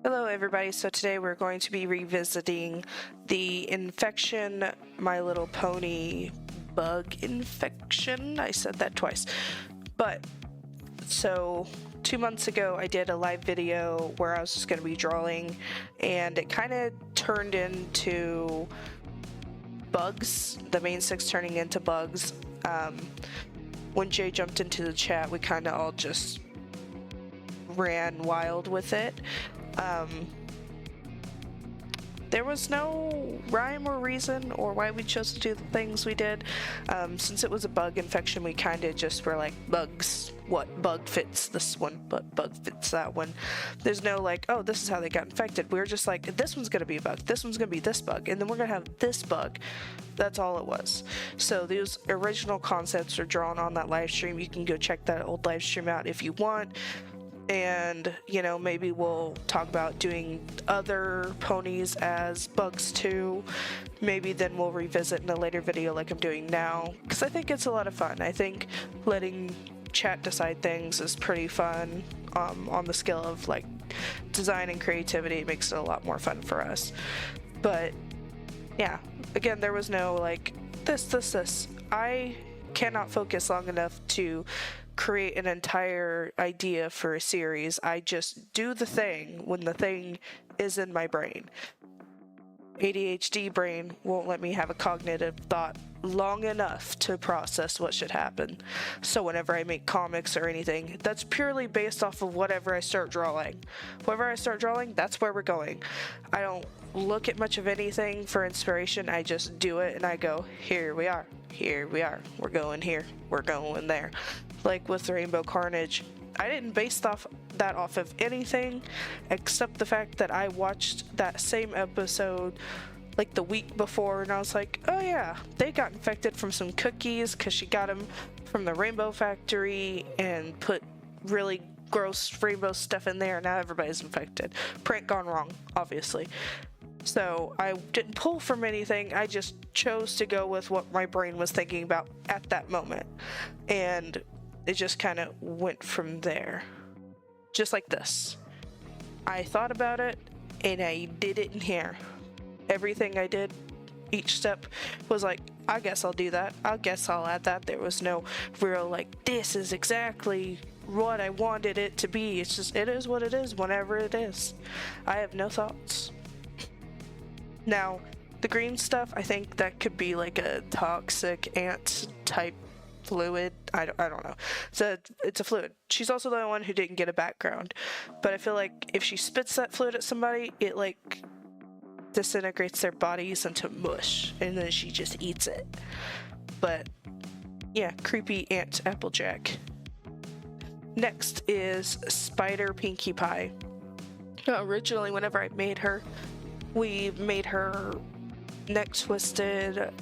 Hello everybody, so today we're going to be revisiting the infection, My Little Pony bug infection. I said that twice. But, so 2 months ago I did a live video where I was just going to be drawing, and it kind of turned into bugs, the main six turning into bugs. When Jay jumped into the chat, we kind of all just ran wild with it. There was no rhyme or reason or why we chose to do the things we did. Since it was a bug infection, we kind of just were like, bugs, what bug fits this one, but bug fits that one. There's no like, oh, this is how they got infected. We were just like, this one's gonna be a bug, this one's gonna be this bug, and then we're gonna have this bug. That's all it was. So those original concepts are drawn on that live stream. You can go check that old live stream out if you want. And, you know, maybe we'll talk about doing other ponies as bugs too. Maybe then we'll revisit in a later video like I'm doing now, because I think it's a lot of fun. I think letting chat decide things is pretty fun. On the scale of like design and creativity, it makes it a lot more fun for us. But yeah, again, there was no like this. I cannot focus long enough to create an entire idea for a series. I just do the thing when the thing is in my brain. ADHD brain won't let me have a cognitive thought long enough to process what should happen. So whenever I make comics or anything, that's purely based off of whatever I start drawing. Whatever I start drawing, that's where we're going. I don't look at much of anything for inspiration. I just do it and I go, here we are, we're going here, we're going there. Like with Rainbow Carnage, I didn't base that off of anything except the fact that I watched that same episode like the week before, and I was like, oh yeah, they got infected from some cookies because she got them from the Rainbow Factory and put really gross rainbow stuff in there, and now everybody's infected. Prank gone wrong, obviously. So I didn't pull from anything, I just chose to go with what my brain was thinking about at that moment. And it just kind of went from there. Just like this. I thought about it, and I did it in here. Everything I did, each step was like, I guess I'll do that. I guess I'll add that. There was no real like, this is exactly what I wanted it to be. It's just, it is what it is whenever it is. I have no thoughts. Now, the green stuff, I think that could be like a toxic ant type fluid. I don't know. It's a fluid. She's also the only one who didn't get a background. But I feel like if she spits that fluid at somebody, it like disintegrates their bodies into mush, and then she just eats it. But yeah, creepy ant Applejack. Next is Spider Pinkie Pie. Originally, whenever I made her, we made her neck twisted.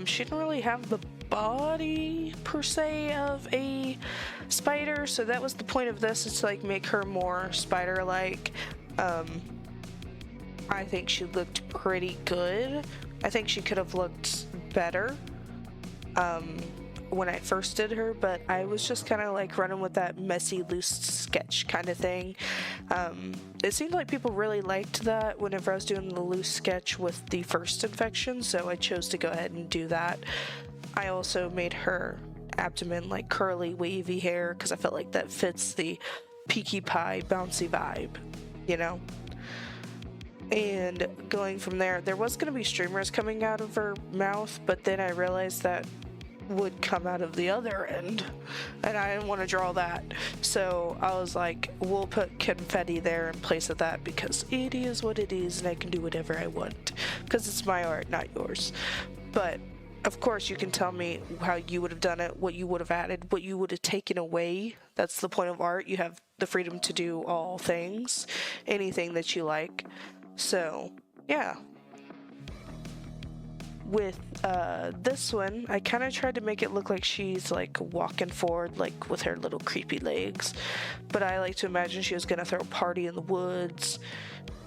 She didn't really have the body per se of a spider, so that was the point of this, is to like make her more spider-like. I think she looked pretty good. I think she could have looked better when I first did her, but I was just kind of like running with that messy loose sketch kind of thing. It seemed like people really liked that whenever I was doing the loose sketch with the first infection, so I chose to go ahead and do that. I also made her abdomen like curly wavy hair because I felt like that fits the Pinkie Pie bouncy vibe, you know? And going from there, there was going to be streamers coming out of her mouth, but then I realized that would come out of the other end, and I didn't want to draw that. So I was like, we'll put confetti there in place of that because it is what it is and I can do whatever I want because it's my art, not yours. But of course, you can tell me how you would have done it, what you would have added, what you would have taken away. That's the point of art. You have the freedom to do all things, anything that you like. So, yeah. With this one, I kind of tried to make it look like she's like walking forward, like with her little creepy legs. But I like to imagine she was gonna throw a party in the woods,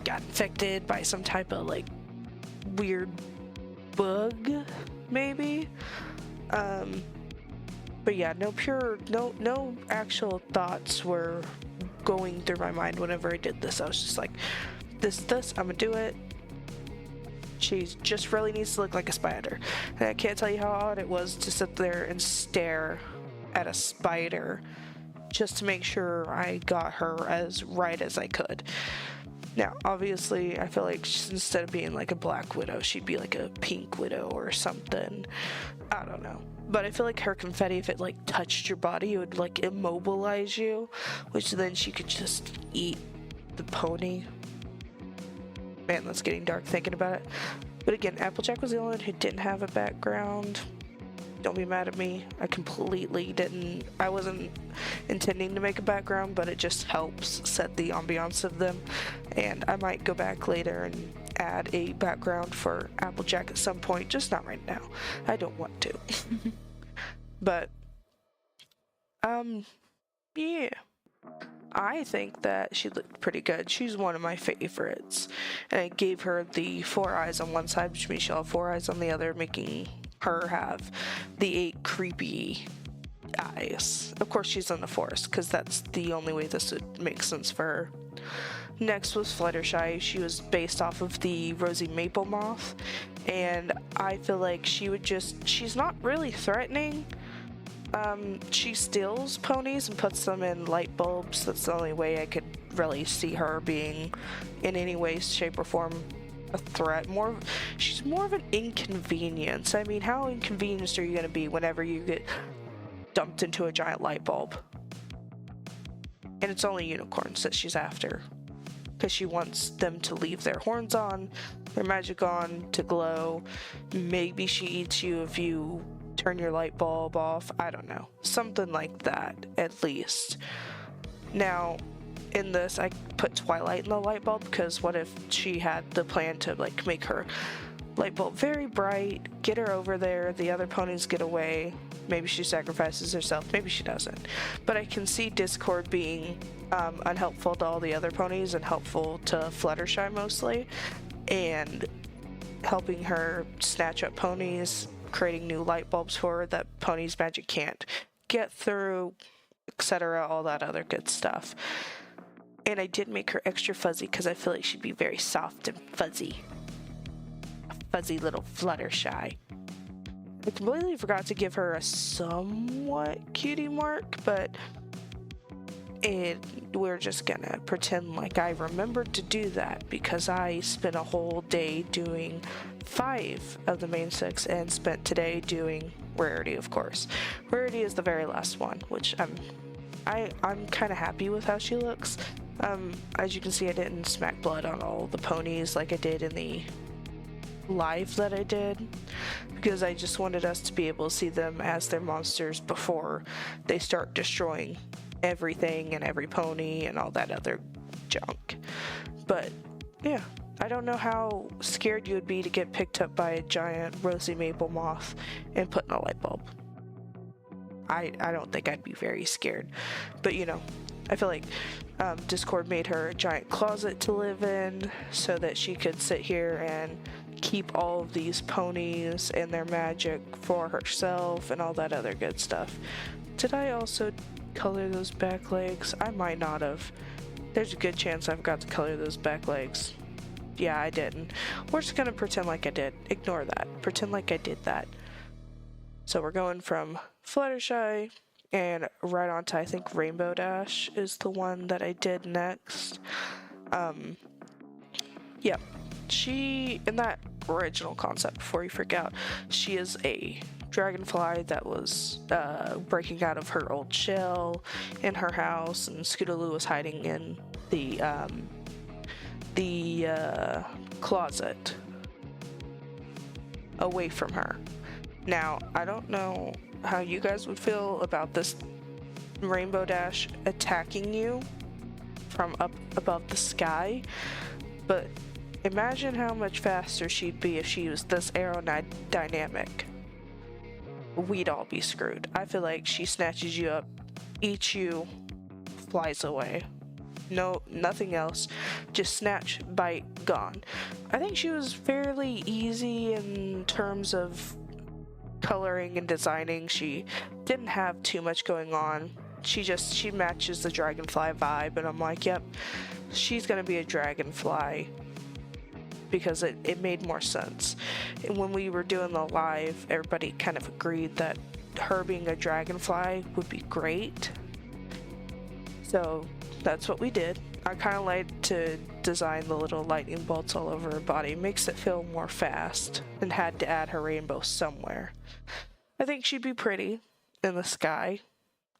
got infected by some type of like weird bug, maybe. But yeah, no actual thoughts were going through my mind whenever I did this. I was just like, this, I'm gonna do it. She just really needs to look like a spider. And I can't tell you how odd it was to sit there and stare at a spider just to make sure I got her as right as I could. Now, obviously, I feel like instead of being like a black widow, she'd be like a pink widow or something. I don't know. But I feel like her confetti, if it like touched your body, it would like immobilize you, which then she could just eat the pony. Man, that's getting dark thinking about it. But again, Applejack was the only one who didn't have a background. Don't be mad at me. I completely didn't. I wasn't intending to make a background, but it just helps set the ambiance of them. And I might go back later and add a background for Applejack at some point, just not right now. I don't want to. But, yeah. I think that she looked pretty good. She's one of my favorites. And I gave her the 4 eyes on one side, which means she'll have 4 eyes on the other, making her have the 8 creepy eyes. Of course, she's in the forest, because that's the only way this would make sense for her. Next was Fluttershy. She was based off of the rosy maple moth, and I feel like she's not really threatening. She steals ponies and puts them in light bulbs. That's the only way I could really see her being in any way, shape, or form a threat. She's more of an inconvenience. I mean, how inconvenienced are you going to be whenever you get dumped into a giant light bulb? And it's only unicorns that she's after, because she wants them to leave their horns on, their magic on, to glow. Maybe she eats you if you turn your light bulb off. I don't know. Something like that, at least. Now, in this, I put Twilight in the light bulb, because what if she had the plan to like make her light bulb very bright, get her over there, the other ponies get away, maybe she sacrifices herself, maybe she doesn't. But I can see Discord being unhelpful to all the other ponies and helpful to Fluttershy mostly, and helping her snatch up ponies, creating new light bulbs for her that ponies' magic can't get through, etc., all that other good stuff. And I did make her extra fuzzy because I feel like she'd be very soft and fuzzy. A fuzzy little Fluttershy. I completely forgot to give her a somewhat cutie mark, but we're just gonna pretend like I remembered to do that, because I spent a whole day doing 5 of the main 6 and spent today doing Rarity, of course. Rarity is the very last one, which I'm kind of happy with how she looks. As you can see, I didn't smack blood on all the ponies like I did in the live that I did, because I just wanted us to be able to see them as their monsters before they start destroying everything and every pony and all that other junk. But yeah, I don't know how scared you would be to get picked up by a giant rosy maple moth and put in a light bulb. I don't think I'd be very scared, but you know, I feel like Discord made her a giant closet to live in so that she could sit here and keep all of these ponies and their magic for herself and all that other good stuff. Did I also color those back legs? I might not have. There's a good chance I forgot to color those back legs. Yeah, I didn't. We're just gonna pretend like I did. Ignore that. Pretend like I did that. So we're going from Fluttershy and right on to, I think, Rainbow Dash is the one that I did next. Yeah, she, in that original concept, before you freak out, she is a dragonfly that was breaking out of her old shell in her house, and Scootaloo was hiding in the closet away from her. Now, I don't know how you guys would feel about this Rainbow Dash attacking you from up above the sky, but imagine how much faster she'd be if she was this aerodynamic. We'd all be screwed. I feel like she snatches you up, eats you, flies away. No, nothing else. Just snatch, bite, gone. I think she was fairly easy in terms of coloring and designing. She didn't have too much going on. she matches the Dragonfly vibe, and I'm like, yep, she's gonna be a Dragonfly because it made more sense. And when we were doing the live, everybody kind of agreed that her being a Dragonfly would be great. So that's what we did. I kind of like to design the little lightning bolts all over her body. Makes it feel more fast, and had to add her rainbow somewhere. I think she'd be pretty in the sky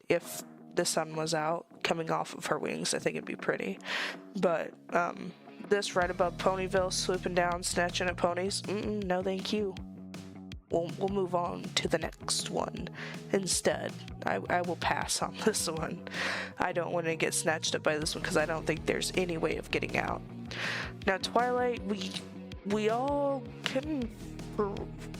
if the sun was out coming off of her wings. I think it'd be pretty. But this right above Ponyville, swooping down, snatching at ponies, no thank you. We'll move on to the next one instead. I will pass on this one. I don't want to get snatched up by this one because I don't think there's any way of getting out. Now Twilight, we all couldn't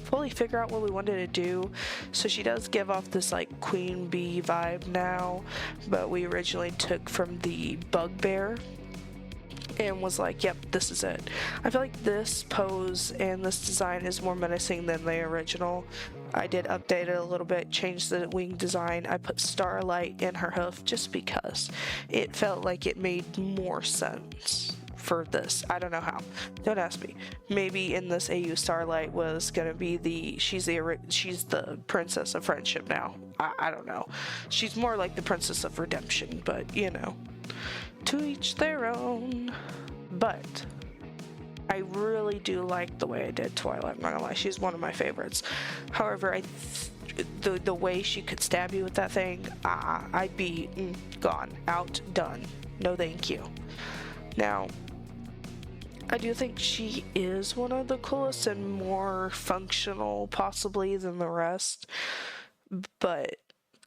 fully figure out what we wanted to do, so she does give off this like queen bee vibe now, but we originally took from the bugbear and was like, yep, this is it. I feel like this pose and this design is more menacing than the original. I did update it a little bit, changed the wing design. I put starlight in her hoof just because it felt like it made more sense for this. I don't know how. Don't ask me. Maybe in this AU Starlight was gonna be she's the princess of friendship now. I don't know. She's more like the princess of redemption, but you know. To each their own. But I really do like the way I did Twilight. I'm not gonna lie, she's one of my favorites. However, the way she could stab you with that thing, I'd be gone, out, done. No thank you. Now, I do think she is one of the coolest and more functional possibly than the rest, but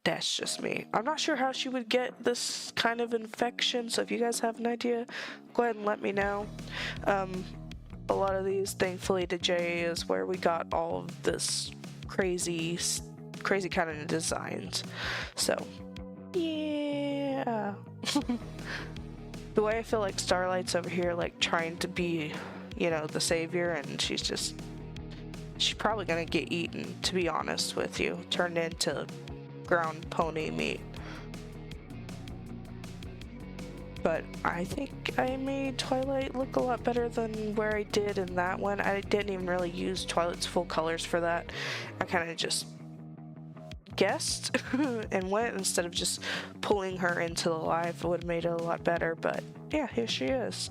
that's just me. I'm not sure how she would get this kind of infection, so if you guys have an idea, go ahead and let me know. A lot of these, thankfully, to Jay is where we got all of this crazy kind of designs. So, yeah. The way I feel like Starlight's over here, like trying to be, you know, the savior, and she's probably gonna get eaten, to be honest with you, turned into ground pony meat. But I think I made Twilight look a lot better than where I did in that one. I didn't even really use Twilight's full colors for that. I kind of just guessed and went instead of just pulling her into the live. It would have made it a lot better, but yeah, here she is.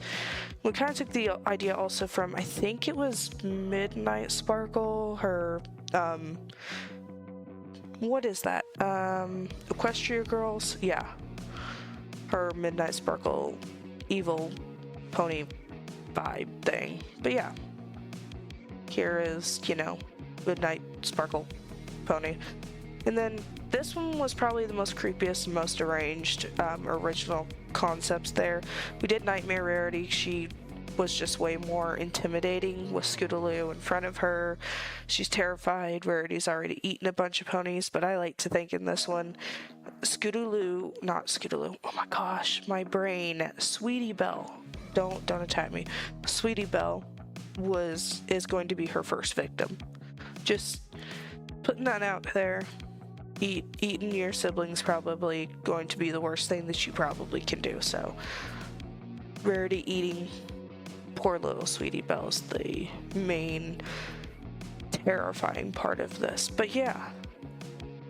We kind of took the idea also from, I think it was Midnight Sparkle, her what is that? Equestria Girls? Yeah. Her Midnight Sparkle evil pony vibe thing. But yeah. Here is, you know, Midnight Sparkle pony. And then this one was probably the most creepiest and most arranged original concepts there. We did Nightmare Rarity. She was just way more intimidating with Scootaloo in front of her. She's terrified. Rarity's already eaten a bunch of ponies, but I like to think in this one, not Scootaloo, oh my gosh, my brain, Sweetie Belle, don't attack me. Sweetie Belle is going to be her first victim. Just putting that out there. Eating your siblings probably going to be the worst thing that you probably can do, so Rarity eating poor little Sweetie Belle is the main terrifying part of this. But yeah,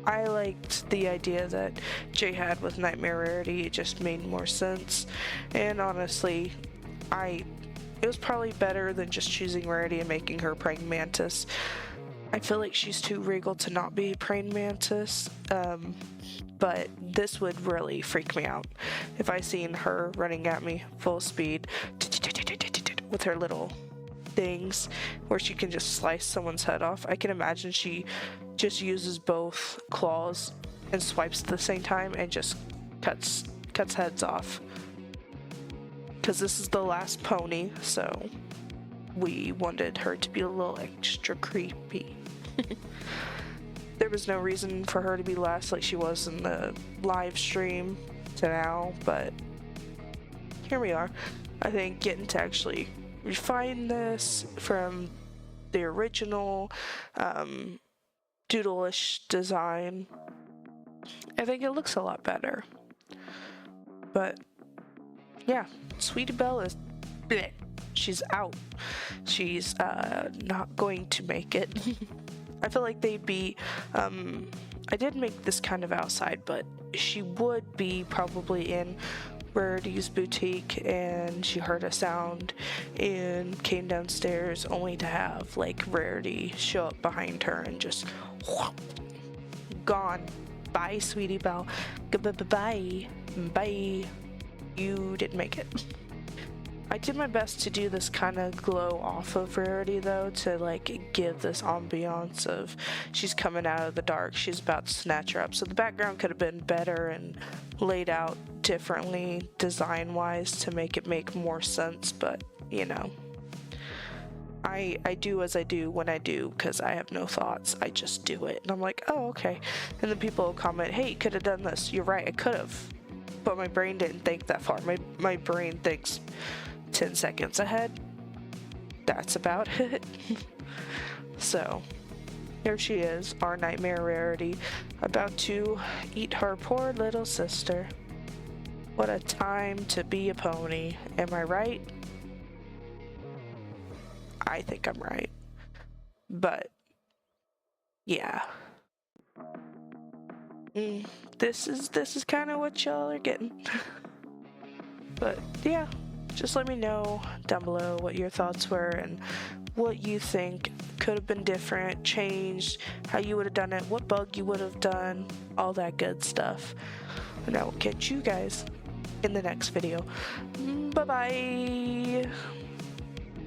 I liked the idea that Jay had with Nightmare Rarity. It just made more sense, and honestly, it was probably better than just choosing Rarity and making her praying mantis. I feel like she's too regal to not be praying mantis, but this would really freak me out if I seen her running at me full speed with her little things where she can just slice someone's head off. I can imagine she just uses both claws and swipes at the same time and just cuts heads off. Because this is the last pony, so we wanted her to be a little extra creepy. There was no reason for her to be last like she was in the live stream to now, but here we are. I think getting to actually refine this from the original doodle-ish design I think it looks a lot better. But yeah, Sweetie Belle is bleh. She's out. She's not going to make it. I feel like they'd be I did make this kind of outside, but she would be probably in Rarity's boutique, and she heard a sound and came downstairs only to have like Rarity show up behind her and just gone. Bye, Sweetie Belle. Goodbye. Bye. You didn't make it. I did my best to do this kind of glow off of Rarity though, to like give this ambiance of she's coming out of the dark, she's about to snatch her up. So the background could have been better and laid out differently design wise to make it make more sense, but you know, I do as I do when I do, because I have no thoughts. I just do it and I'm like, oh okay, and then people will comment, hey, you could have done this. You're right, I could have, but my brain didn't think that far. My brain thinks 10 seconds ahead. That's about it. So here she is, our nightmare Rarity, about to eat her poor little sister. What a time to be a pony. Am I right? I think I'm right. But yeah. This is kind of what y'all are getting. But yeah, just let me know down below what your thoughts were and what you think could have been different, changed, how you would have done it, what bug you would have done, all that good stuff. And I will catch you guys in the next video. Bye bye.